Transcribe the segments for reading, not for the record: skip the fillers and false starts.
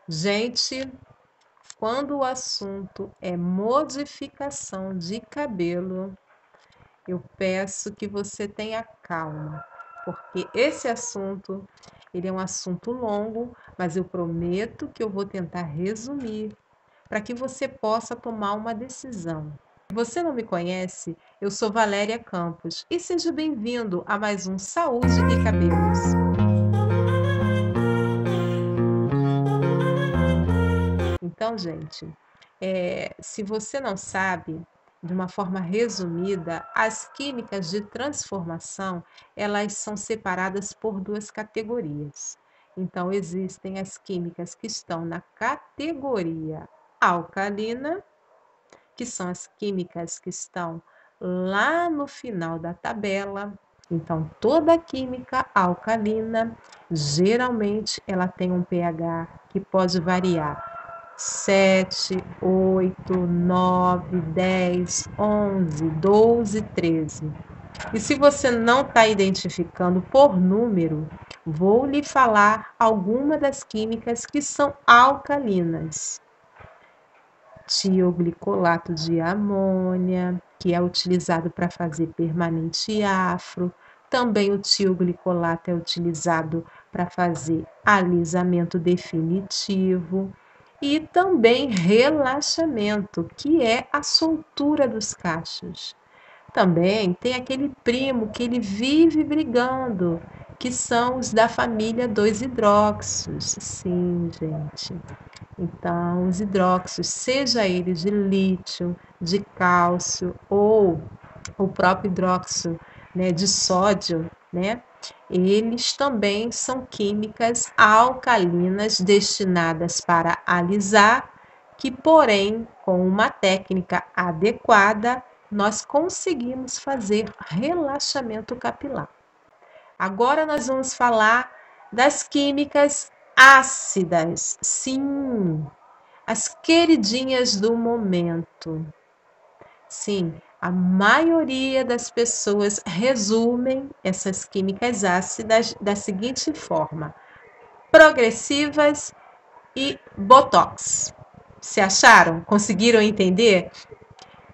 Gente, quando o assunto é modificação de cabelo, eu peço que você tenha calma, porque esse assunto, ele é um assunto longo, mas eu prometo que eu vou tentar resumir para que você possa tomar uma decisão. Se você não me conhece, eu sou Valéria Campos e seja bem-vindo a mais um Saúde e Cabelos. Então, gente, se você não sabe, de uma forma resumida, as químicas de transformação, elas são separadas por duas categorias. Então, existem as químicas que estão na categoria alcalina, que são as químicas que estão lá no final da tabela. Então, toda química alcalina, geralmente, ela tem um pH que pode variar 7, 8, 9, 10, 11, 12, 13. E se você não está identificando por número, vou lhe falar algumas das químicas que são alcalinas. Tioglicolato de amônia, que é utilizado para fazer permanente afro. Também o tioglicolato é utilizado para fazer alisamento definitivo. E também relaxamento, que é a soltura dos cachos. Também tem aquele primo que ele vive brigando, que são os da família 2-hidroxos. Sim, gente. Então, os hidróxidos, seja eles de lítio, de cálcio ou o próprio hidróxido, né, de sódio, né, eles também são químicas alcalinas destinadas para alisar, que, porém, com uma técnica adequada, nós conseguimos fazer relaxamento capilar. Agora nós vamos falar das químicas ácidas. Sim, as queridinhas do momento. Sim, a maioria das pessoas resumem essas químicas ácidas da seguinte forma: progressivas e botox. Se acharam? Conseguiram entender?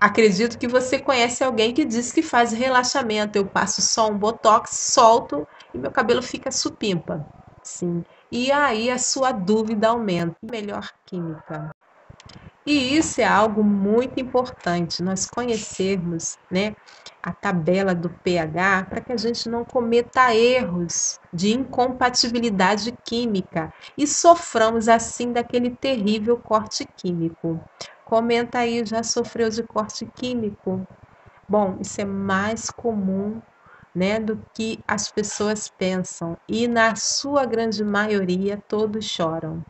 Acredito que você conhece alguém que diz que faz relaxamento. Eu passo só um botox, solto e meu cabelo fica supimpa. Sim. E aí a sua dúvida aumenta. Melhor química. E isso é algo muito importante, nós conhecermos, né, a tabela do pH para que a gente não cometa erros de incompatibilidade química e soframos assim daquele terrível corte químico. Comenta aí, já sofreu de corte químico? Bom, isso é mais comum, né, do que as pessoas pensam e na sua grande maioria todos choram.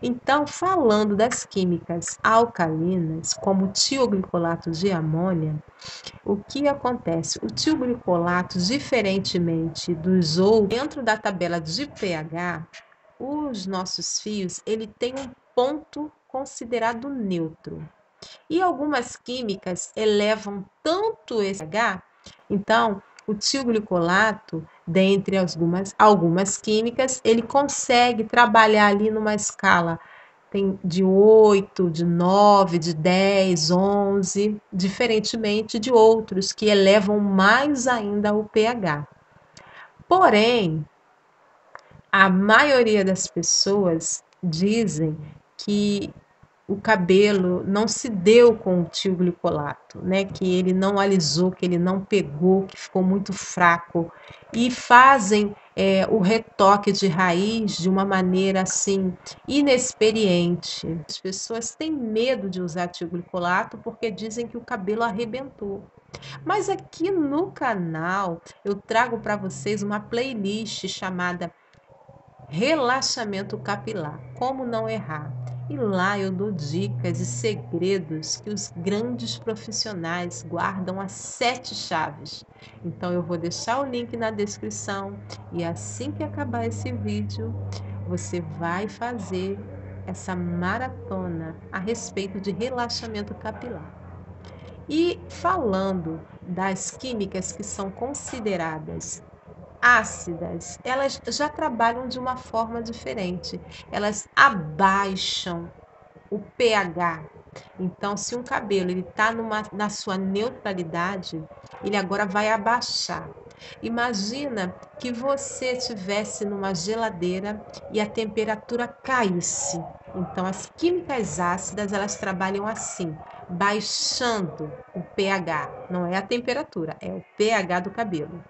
Então, falando das químicas alcalinas, como o tioglicolato de amônia, o que acontece? O tioglicolato, diferentemente dos outros, dentro da tabela de pH, os nossos fios, ele tem um ponto considerado neutro. E algumas químicas elevam tanto esse pH, então o tioglicolato, dentre algumas químicas, ele consegue trabalhar ali numa escala tem de 8, de 9, de 10, 11, diferentemente de outros que elevam mais ainda o pH. Porém, a maioria das pessoas dizem que o cabelo não se deu com o tioglicolato, né? Que ele não alisou, que ele não pegou, que ficou muito fraco. E fazem o retoque de raiz de uma maneira assim inexperiente. As pessoas têm medo de usar tioglicolato porque dizem que o cabelo arrebentou. Mas aqui no canal eu trago para vocês uma playlist chamada Relaxamento capilar, como não errar. E lá eu dou dicas e segredos que os grandes profissionais guardam as 7 chaves. Então eu vou deixar o link na descrição e assim que acabar esse vídeo, você vai fazer essa maratona a respeito de relaxamento capilar. E falando das químicas que são consideradas ácidas, elas já trabalham de uma forma diferente. Elas abaixam o pH. Então, se um cabelo ele está na sua neutralidade, ele agora vai abaixar. Imagina que você estivesse numa geladeira e a temperatura caísse. Então, as químicas ácidas, elas trabalham assim, baixando o pH. Não é a temperatura, é o pH do cabelo.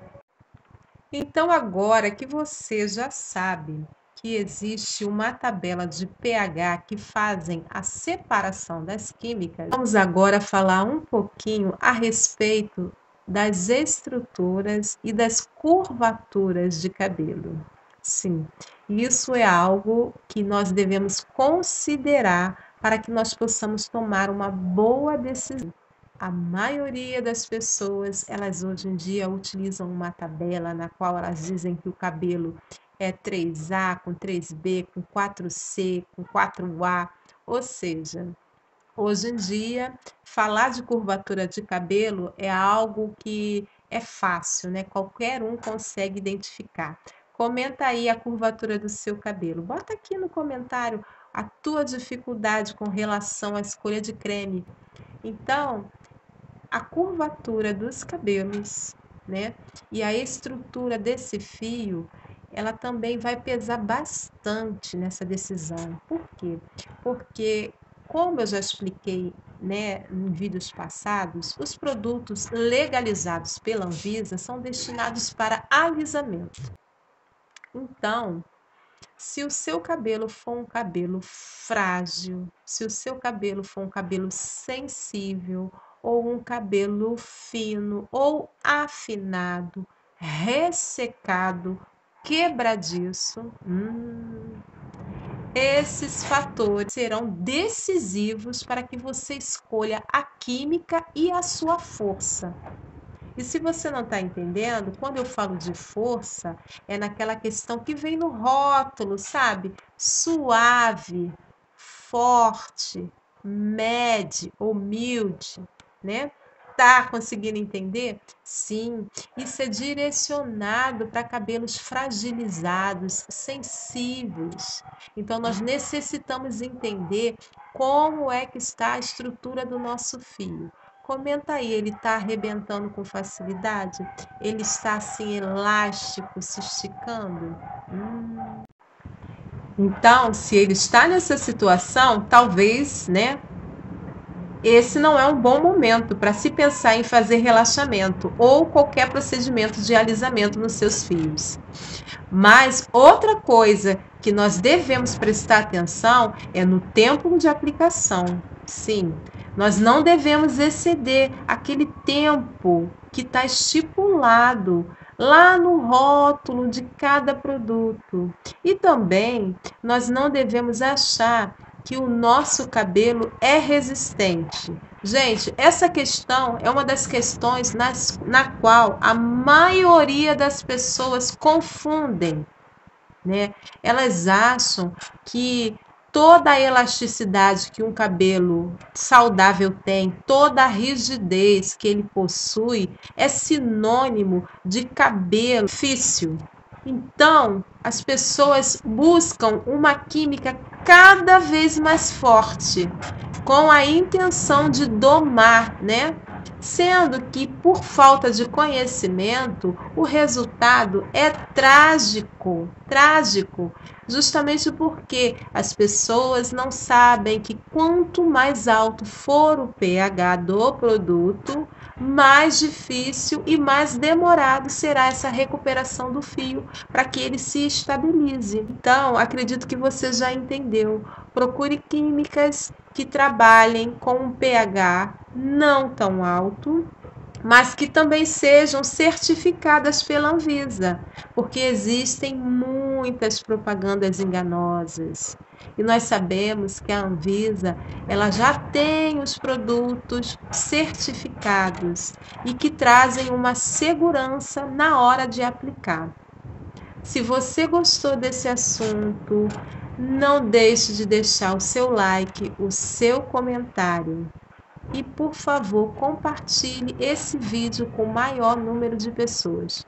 Então, agora que você já sabe que existe uma tabela de pH que fazem a separação das químicas, vamos agora falar um pouquinho a respeito das estruturas e das curvaturas de cabelo. Sim, isso é algo que nós devemos considerar para que nós possamos tomar uma boa decisão. A maioria das pessoas, elas hoje em dia utilizam uma tabela na qual elas dizem que o cabelo é 3A, com 3B, com 4C, com 4A. Ou seja, hoje em dia, falar de curvatura de cabelo é algo que é fácil, né? Qualquer um consegue identificar. Comenta aí a curvatura do seu cabelo. Bota aqui no comentário a tua dificuldade com relação à escolha de creme. Então, a curvatura dos cabelos, né? E a estrutura desse fio, ela também vai pesar bastante nessa decisão. Por quê? Porque, como eu já expliquei, né, em vídeos passados, os produtos legalizados pela Anvisa são destinados para alisamento. Então, se o seu cabelo for um cabelo frágil, se o seu cabelo for um cabelo sensível, ou um cabelo fino, ou afinado, ressecado, quebradiço, esses fatores serão decisivos para que você escolha a química e a sua força. E se você não está entendendo, quando eu falo de força, é naquela questão que vem no rótulo, sabe? Suave, forte, médio ou mild, né? Tá conseguindo entender? Sim, isso é direcionado para cabelos fragilizados, sensíveis. Então, nós necessitamos entender como é que está a estrutura do nosso fio. Comenta aí, ele está arrebentando com facilidade? Ele está assim elástico, se esticando? Então, se ele está nessa situação, talvez, né, esse não é um bom momento para se pensar em fazer relaxamento ou qualquer procedimento de alisamento nos seus fios. Mas outra coisa que nós devemos prestar atenção é no tempo de aplicação. Sim, nós não devemos exceder aquele tempo que está estipulado lá no rótulo de cada produto. E também nós não devemos achar que o nosso cabelo é resistente. Gente, essa questão é uma das questões na qual a maioria das pessoas confundem, né? Elas acham que toda a elasticidade que um cabelo saudável tem, toda a rigidez que ele possui, é sinônimo de cabelo difícil. Então, as pessoas buscam uma química cada vez mais forte, com a intenção de domar, né? Sendo que, por falta de conhecimento, o resultado é trágico, justamente porque as pessoas não sabem que quanto mais alto for o pH do produto, mais difícil e mais demorado será essa recuperação do fio para que ele se estabilize. Então, acredito que você já entendeu. Procure químicas que trabalhem com um pH não tão alto, mas que também sejam certificadas pela Anvisa, porque existem muitas propagandas enganosas. E nós sabemos que a Anvisa, ela já tem os produtos certificados e que trazem uma segurança na hora de aplicar. Se você gostou desse assunto, não deixe de deixar o seu like, o seu comentário. E, por favor, compartilhe esse vídeo com o maior número de pessoas.